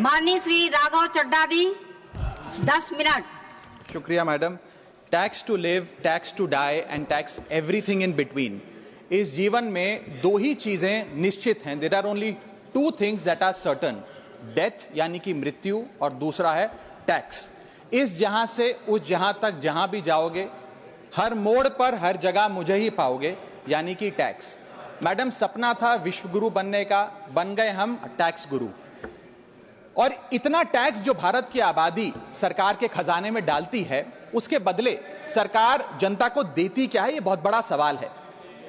माननीय श्री राघव चड्ढा जी 10 मिनट। शुक्रिया madam. Tax to live, tax to die and tax everything in between. इस जीवन में दो ही चीजें निश्चित हैं। There are only two things that are certain, death यानी कि मृत्यु, और दूसरा है टैक्स। इस जहां से उस जहां तक जहां भी जाओगे, हर मोड़ पर हर जगह मुझे ही पाओगे, यानी कि टैक्स। मैडम, सपना था विश्व गुरु बनने का, बन गए हम टैक्स गुरु। और इतना टैक्स जो भारत की आबादी सरकार के खजाने में डालती है, उसके बदले सरकार जनता को देती क्या है, ये बहुत बड़ा सवाल है।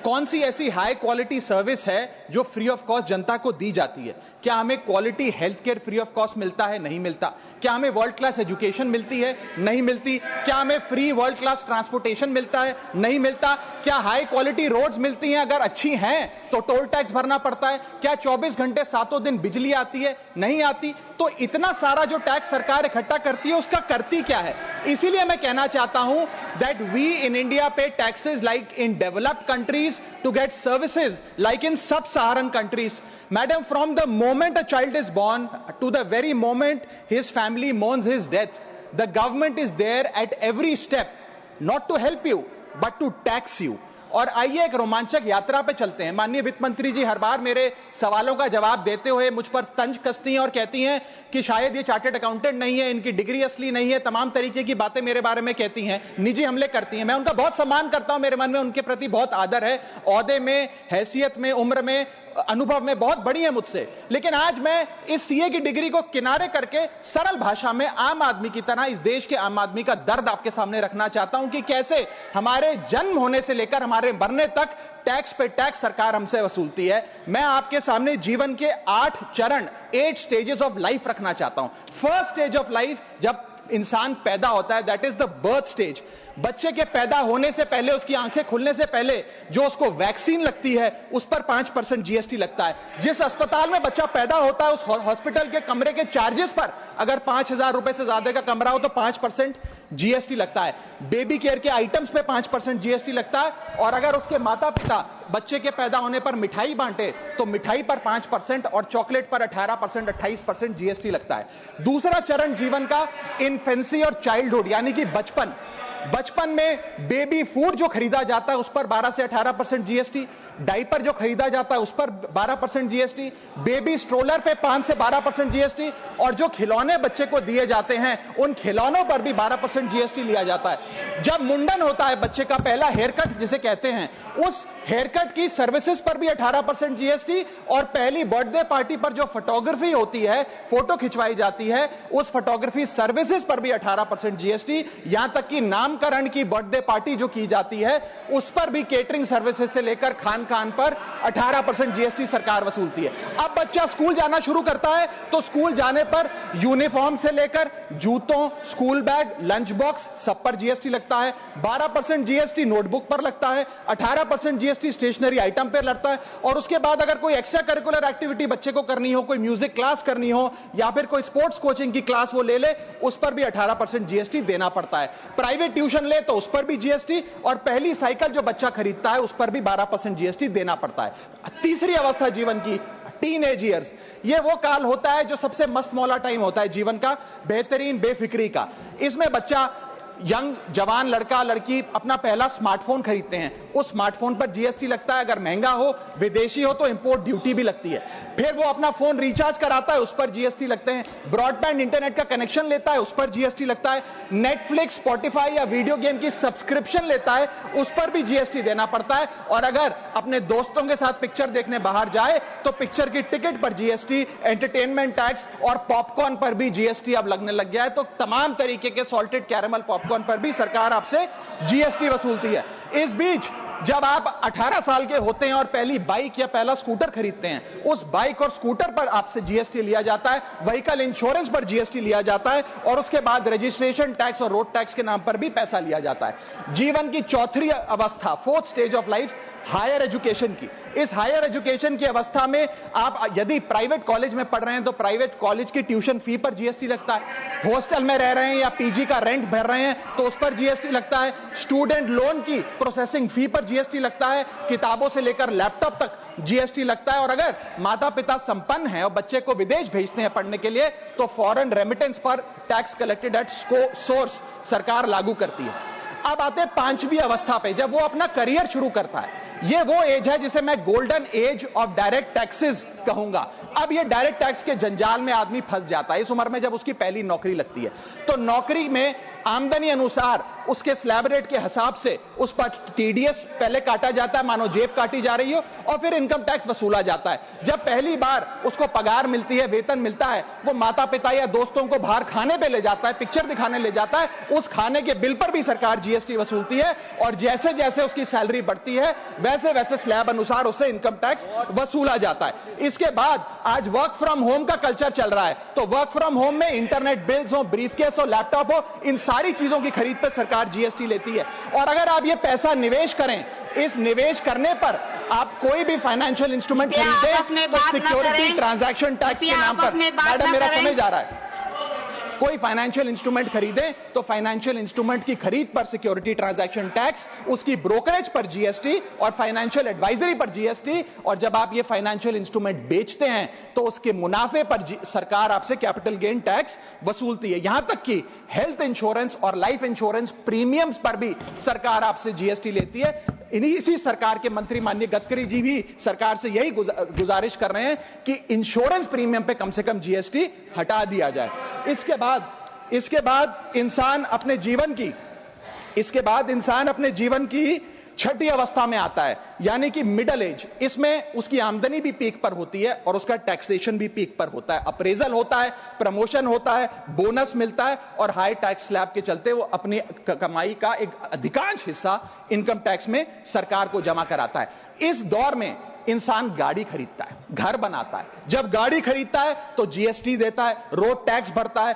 कौन सी ऐसी हाई क्वालिटी सर्विस है जो फ्री ऑफ कॉस्ट जनता को दी जाती है? क्या हमें quality health care free of cost मिलता है? नहीं मिलता। क्या हमें वर्ल्ड क्लास एजुकेशन मिलती है? नहीं मिलती। क्या हमें फ्री वर्ल्ड क्लास ट्रांसपोर्टेशन मिलता है? नहीं मिलता। क्या हाई क्वालिटी रोड्स मिलती हैं? अगर अच्छी हैं तो टोल टैक्स भरना पड़ता है। क्या 24 घंटे 7 दिन बिजली आती है? नहीं आती। तो इतना सारा जो टैक्स सरकार इकट्ठा करती है, उसका करती क्या है? इसीलिए मैं कहना चाहता हूं दैट वी इन इंडिया पे taxes like in developed countries to get services like in sub-Saharan countries. Madam, from the moment a child is born to the very moment his family mourns his death, the government is there at every step, not to help you but to tax you. और आइए एक रोमांचक यात्रा पे चलते हैं। माननीय वित्त मंत्री जी हर बार मेरे सवालों का जवाब देते हुए मुझ पर तंज कसती हैं और कहती हैं कि शायद ये चार्टर्ड अकाउंटेंट नहीं है, इनकी डिग्री असली नहीं है, तमाम तरीके की बातें मेरे बारे में कहती हैं, निजी हमले करती हैं। मैं उनका बहुत सम्मान करता हूं, मेरे मन में उनके प्रति बहुत आदर है। ओहदे में, हैसियत में, उम्र में, अनुभव में बहुत बड़ी है मुझसे। लेकिन आज मैं इस सीए की डिग्री को किनारे करके सरल भाषा में आम आदमी की तरह इस देश के आम आदमी का दर्द आपके सामने रखना चाहता हूं कि कैसे हमारे जन्म होने से लेकर हमारे मरने तक टैक्स पे टैक्स सरकार हमसे वसूलती है। मैं आपके सामने जीवन के 8 चरण, 8 स्टेजेस ऑफ लाइफ रखना चाहता हूं। फर्स्ट स्टेज ऑफ लाइफ, जब इंसान पैदा होता है, that is the birth stage. बच्चे के पैदा होने से पहले, उसकी आंखें खुलने से पहले जो उसको वैक्सीन लगती है, उस पर 5% जीएसटी लगता है। जिस अस्पताल में बच्चा पैदा होता है, उस हॉस्पिटल के कमरे के चार्जेस पर अगर 5,000 रुपए से ज्यादा का कमरा हो तो 5% जीएसटी लगता है। बेबी केयर के आइटम्स पे 5% जीएसटी लगता है। और अगर उसके माता पिता बच्चे के पैदा होने पर मिठाई बांटे तो मिठाई पर 5% और चॉकलेट पर 18%, 28% जीएसटी लगता है। दूसरा चरण जीवन का इन्फेंसी और चाइल्डहुड यानी कि बचपन। बचपन में बेबी फूड जो खरीदा जाता है उस पर 12 से 18% जीएसटी, डाइपर जो खरीदा जाता है उस पर 12% जीएसटी, बेबी स्ट्रोलर पे 5 से 12% जीएसटी, और जो खिलौने बच्चे को दिए जाते हैं उन खिलौनों पर भी 12% जीएसटी लिया जाता है। जब मुंडन होता है बच्चे का, पहला हेयर कट जिसे कहते हैं, उस हेयर कट की सर्विसेज पर भी 18% जीएसटी, और पहली बर्थडे पार्टी पर जो फोटोग्राफी होती है, फोटो खिंचवाई जाती है, उस फोटोग्राफी सर्विसेज पर भी 18% जीएसटी। यहां तक कि नामकरण की बर्थडे पार्टी जो की जाती है उस पर भी, केटरिंग सर्विसेज से लेकर खान पर 18% जीएसटी सरकार वसूलती है। अब बच्चा स्कूल जाना शुरू करता है तो स्कूल जाने पर यूनिफॉर्म से लेकर जूतों, स्कूल बैग, लंच बॉक्स, सब पर जीएसटी लगता है। 12% जीएसटी नोटबुक पर लगता है, 18% जीएसटी स्टेशनरी आइटम पर लगता है। और उसके बाद अगर कोई एक्स्ट्रा करिकुलर एक्टिविटी बच्चे को करनी हो, कोई म्यूजिक क्लास करनी हो या फिर कोई स्पोर्ट्स कोचिंग की क्लास वो ले ले, उस पर भी 18% जीएसटी देना पड़ता है। प्राइवेट ट्यूशन ले तो उस पर भी जीएसटी, और पहली साइकिल जो बच्चा खरीदता है उस पर भी 12% जीएसटी देना पड़ता है। तीसरी अवस्था जीवन की, टीनेज ईयर्स, ये वो काल होता है जो सबसे मस्त मौला टाइम होता है जीवन का, बेहतरीन बेफिक्री का। इसमें बच्चा, यंग जवान लड़का लड़की अपना पहला स्मार्टफोन खरीदते हैं, उस स्मार्टफोन पर जीएसटी लगता है। अगर महंगा हो, विदेशी हो तो इंपोर्ट ड्यूटी भी लगती है। फिर वो अपना फोन रिचार्ज कराता है, उस पर जीएसटी लगते हैं। ब्रॉडबैंड इंटरनेट का कनेक्शन लेता है, उस पर जीएसटी लगता है। नेटफ्लिक्स, स्पॉटिफाई या वीडियो गेम की सब्सक्रिप्शन लेता है, उस पर भी जीएसटी देना पड़ता है। और अगर अपने दोस्तों के साथ पिक्चर देखने बाहर जाए तो पिक्चर की टिकट पर जीएसटी, एंटरटेनमेंट टैक्स और पॉपकॉर्न पर भी जीएसटी अब लगने लग गया है। तो तमाम तरीके के सॉल्टेड कैरेमल पॉपकॉर्न पर भी सरकार आपसे जीएसटी वसूलती है। इस बीच जब आप 18 साल के होते हैं और पहली बाइक या पहला स्कूटर खरीदते हैं, उस बाइक और स्कूटर पर आपसे जीएसटी लिया जाता है, व्हीकल इंश्योरेंस पर जीएसटी लिया जाता है, और उसके बाद रजिस्ट्रेशन टैक्स और रोड टैक्स के नाम पर भी पैसा लिया जाता है। जीवन की चौथी अवस्था, fourth stage of life, higher education की। इस हायर एजुकेशन की अवस्था में आप यदि प्राइवेट कॉलेज में पढ़ रहे हैं तो प्राइवेट कॉलेज की ट्यूशन फी पर जीएसटी लगता है। हॉस्टल में रह रहे हैं या पीजी का रेंट भर रहे हैं तो उस पर जीएसटी लगता है। स्टूडेंट लोन की प्रोसेसिंग फी पर जीएसटी लगता है, किताबों से लेकर लैपटॉप तक जीएसटी लगता है। और अगर माता पिता संपन्न हैं और बच्चे को विदेश भेजते हैं पढ़ने के लिए तो फॉरेन रेमिटेंस पर टैक्स कलेक्टेड एट सोर्स सरकार लागू करती है। अब आते हैं पांचवी अवस्था पे, जब वो अपना करियर शुरू करता है। ये वो एज है जिसे मैं golden age of direct taxes कहूंगा। अब ये डायरेक्ट टैक्स के जंजाल में आदमी फंस जाता है इस उम्र में, जब उसकी पहली नौकरी लगती है। तो नौकरी में आमदनी अनुसार उसके स्लैब रेट के हिसाब से उस पर टीडीएस पहले काटा जाता है, मानो जेब काटी जा रही हो, और फिर इनकम टैक्स वसूला जाता है। जब पहली बार उसको पगार मिलती है, वेतन मिलता है, वो माता पिता या दोस्तों को बाहर खाने पे ले जाता है, पिक्चर दिखाने ले जाता है, उस खाने के बिल पर भी सरकार जीएसटी वसूलती है। और जैसे जैसे उसकी सैलरी बढ़ती है वैसे वैसे स्लैब अनुसार उससे इनकम टैक्स वसूला जाता है। इसके बाद आज वर्क फ्रॉम होम का कल्चर चल रहा है, तो वर्क फ्रॉम होम में इंटरनेट बिल्स हो, ब्रीफकेस हो, लैपटॉप हो, इन सारी चीजों की खरीद पर सरकार जीएसटी लेती है। और अगर आप ये पैसा निवेश करें, इस निवेश करने पर आप कोई भी फाइनेंशियल इंस्ट्रूमेंट खरीदें तो सिक्योरिटी ट्रांजैक्शन टैक्स के नाम पर, मैडम मेरा समय जा रहा है, कोई फाइनेंशियल इंस्ट्रूमेंट खरीदे तो फाइनेंशियल इंस्ट्रूमेंट की खरीद पर सिक्योरिटी ट्रांजैक्शन टैक्स, उसकी ब्रोकरेज पर जीएसटी और फाइनेंशियल एडवाइजरी पर जीएसटी। और जब आप ये फाइनेंशियल इंस्ट्रूमेंट बेचते हैं तो उसके मुनाफे पर सरकार आपसे कैपिटल गेन टैक्स वसूलती है। यहां तक कि हेल्थ इंश्योरेंस और लाइफ इंश्योरेंस प्रीमियम्स पर भी सरकार आपसे जीएसटी लेती है। इसी सरकार के मंत्री माननीय गडकरी जी भी सरकार से यही गुजारिश कर रहे हैं कि इंश्योरेंस प्रीमियम पे कम से कम जीएसटी हटा दिया जाए। इसके बाद इंसान अपने जीवन की छठी अवस्था में आता है, यानी कि मिडिल एज। इसमें उसकी आमदनी भी पीक पर होती है और उसका टैक्सेशन भी पीक पर होता है। अप्रेजल होता है, प्रमोशन होता है, बोनस मिलता है और हाई टैक्स स्लैब के चलते वो अपनी कमाई का एक अधिकांश हिस्सा इनकम टैक्स में सरकार को जमा कराता है। इस दौर में इंसान गाड़ी खरीदता है, घर बनाता है। जब गाड़ी खरीदता है तो जीएसटी देता है, रोड टैक्स भरता है,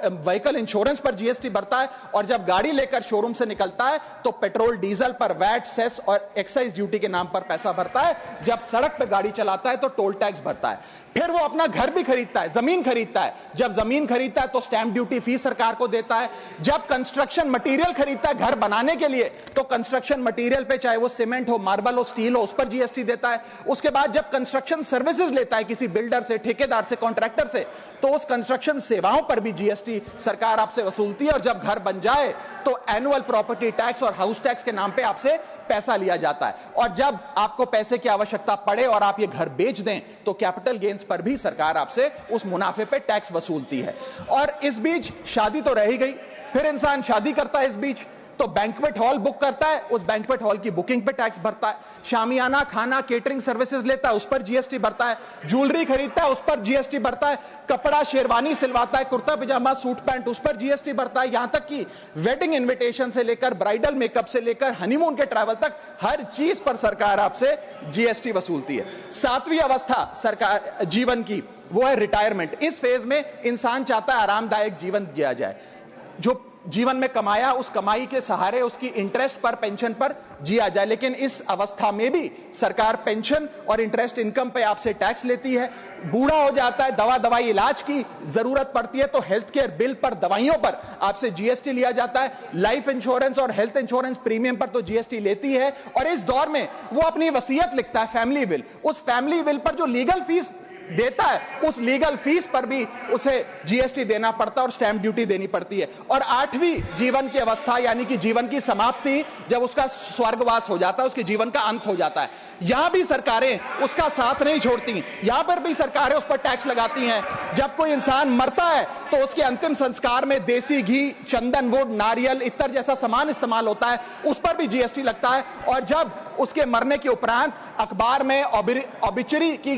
व्हीकल इंश्योरेंस पर जीएसटी भरता है। और जब गाड़ी लेकर शोरूम से निकलता है तो पेट्रोल डीजल पर वैट, सेस और एक्साइज ड्यूटी के नाम पर पैसा भरता है। जब सड़क पर गाड़ी चलाता है तो टोल टैक्स भरता है। फिर वो अपना घर भी खरीदता है, जमीन खरीदता है। जब जमीन खरीदता है तो स्टैंप ड्यूटी फीस सरकार को देता है। जब कंस्ट्रक्शन मटेरियल खरीदता है घर बनाने के लिए तो कंस्ट्रक्शन मटेरियल पे, चाहे वो सीमेंट हो, मार्बल हो, स्टील हो, उस पर जीएसटी देता है। उसके बाद जब कंस्ट्रक्शन सर्विसेज लेता है किसी बिल्डर से, ठेकेदार से, कॉन्ट्रैक्टर से, तो उस कंस्ट्रक्शन सेवाओं पर भी जीएसटी सरकार आपसे वसूलती है। और जब घर बन जाए तो एनुअल प्रॉपर्टी टैक्स और हाउस टैक्स के नाम पे आपसे पैसा लिया जाता है। और जब आपको पैसे की आवश्यकता पड़े और आप ये घर बेच दें तो कैपिटल गेन्स पर भी सरकार आपसे उस मुनाफे पे टैक्स वसूलती है। और इस बीच शादी तो रह ही गई, फिर इंसान शादी करता है, इस बीच तो बैंक्वेट हॉल बुक करता है, उस बैंक्वेट हॉल की बुकिंग पे टैक्स भरता है। शामियाना, खाना, केटरिंग सर्विसेज लेता है, उस पर जीएसटी भरता है। ज्वेलरी खरीदता है, उस पर जीएसटी भरता है। कपड़ा, शेरवानी सिलवाता है, कुर्ता पजामा, सूट पैंट, उस पर जीएसटी भरता है। यहां तक कि वेडिंग इन्विटेशन से लेकर ब्राइडल मेकअप से लेकर हनीमून के ट्रैवल तक हर चीज पर सरकार आपसे जीएसटी वसूलती है। सातवीं अवस्था सरकार जीवन की वो है रिटायरमेंट। इस फेज में इंसान चाहता है आरामदायक जीवन जिया जाए, जो जीवन में कमाया उस कमाई के सहारे उसकी इंटरेस्ट पर, पेंशन पर जिया जाए। लेकिन इस अवस्था में भी सरकार पेंशन और इंटरेस्ट इनकम पे आपसे टैक्स लेती है। बूढ़ा हो जाता है, दवाई इलाज की जरूरत पड़ती है तो हेल्थ केयर बिल पर, दवाइयों पर आपसे जीएसटी लिया जाता है। लाइफ इंश्योरेंस और हेल्थ इंश्योरेंस प्रीमियम पर तो जीएसटी लेती है। और इस दौर में वो अपनी वसीयत लिखता है, फैमिली विल। उस फैमिली विल पर जो लीगल फीस देता है, उस लीगल फीस पर भी उसे जीएसटी देना पड़ता है और स्टैंप ड्यूटी देनी पड़ती है। और आठवीं जीवन की अवस्था, यानी कि जीवन की समाप्ति, जब उसका स्वर्गवास हो जाता है, उसके जीवन का अंत हो जाता है, यहां भी सरकारें उसका साथ नहीं छोड़ती। यहां पर भी सरकारें उस पर टैक्स लगाती हैं। जब कोई इंसान मरता है तो उसके अंतिम संस्कार में देसी घी, चंदन वुड, नारियल, इत्तर जैसा सामान इस्तेमाल होता है, उस पर भी जीएसटी लगता है। और जब उसके मरने के उपरांत अखबार में ऑबिचरी की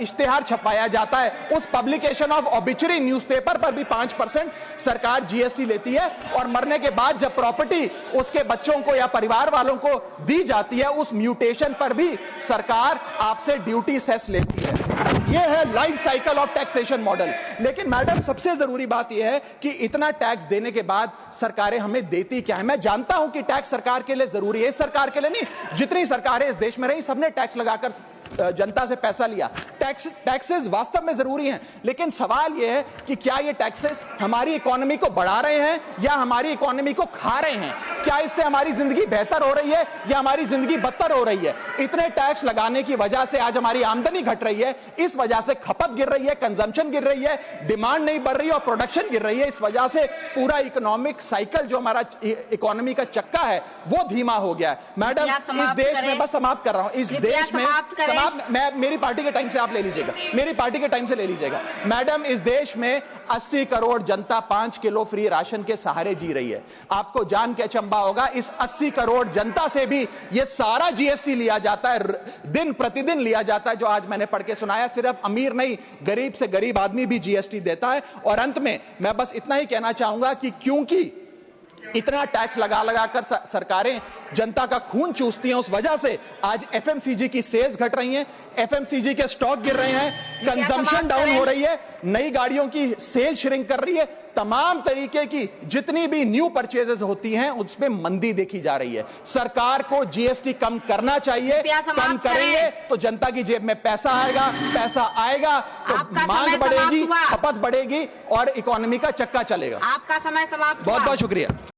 इश्तेहार छपाया जाता है, उस पब्लिकेशन ऑफ ऑबिचरी न्यूज़पेपर पर भी 5% सरकार जीएसटी लेती है। और मरने के बाद जब प्रॉपर्टी उसके बच्चों को या परिवार वालों को दी जाती है, उस म्यूटेशन पर भी सरकार आपसे ड्यूटी सेस लेती है। यह है life cycle of taxation model. लेकिन मैडम, सबसे जरूरी बात यह है कि इतना टैक्स देने के बाद सरकारें हमें देती क्या है? मैं जानता हूं कि टैक्स सरकार के लिए जरूरी है, इस सरकार के लिए नहीं, जितनी सरकारें इस देश में रही सबने टैक्स लगाकर जनता से पैसा लिया। टैक्सेस वास्तव में जरूरी हैं, लेकिन सवाल यह है कि क्या ये टैक्सेस हमारी इकोनॉमी को बढ़ा रहे हैं या हमारी इकोनॉमी को खा रहे हैं? क्या इससे हमारी जिंदगी बेहतर हो रही है या हमारी जिंदगी बदतर हो रही है? इतने टैक्स लगाने की वजह से आज हमारी आमदनी घट रही है, इस वजह से खपत गिर रही है, कंजम्पशन गिर रही है, डिमांड नहीं बढ़ रही है और प्रोडक्शन गिर रही है। इस वजह से पूरा इकोनॉमिक साइकिल जो हमारा इकोनॉमी का चक्का है वो धीमा हो गया है। मैडम, इस देश में, बस समाप्त कर रहा हूं, इस देश में मैं मेरी पार्टी के टाइम से आप ले लीजिएगा, मेरी पार्टी के टाइम से ले लीजिएगा। मैडम, इस देश में 80 करोड़ जनता 5 किलो फ्री राशन के सहारे जी रही है। आपको जान के अचंभा होगा, इस 80 करोड़ जनता से भी ये सारा जीएसटी लिया जाता है, दिन प्रतिदिन लिया जाता है, जो आज मैंने पढ़ के सुनाया। सिर्फ अमीर नहीं, गरीब से गरीब आदमी भी जीएसटी देता है। और अंत में मैं बस इतना ही कहना चाहूंगा कि क्योंकि इतना टैक्स लगा लगाकर सरकारें जनता का खून चूसती हैं, उस वजह से आज एफएमसीजी की सेल्स घट रही हैं, एफएमसीजी के स्टॉक गिर रहे हैं, कंजम्पशन डाउन हो रही है, नई गाड़ियों की सेल श्रिंक कर रही है, तमाम तरीके की जितनी भी न्यू परचेजेस होती हैं उसमें मंदी देखी जा रही है। सरकार को जीएसटी कम करना चाहिए, कम करेंगे तो जनता की जेब में पैसा आएगा तो मांग बढ़ेगी, खपत बढ़ेगी और इकोनॉमी का चक्का चलेगा। आपका समय समाप्त। बहुत बहुत शुक्रिया।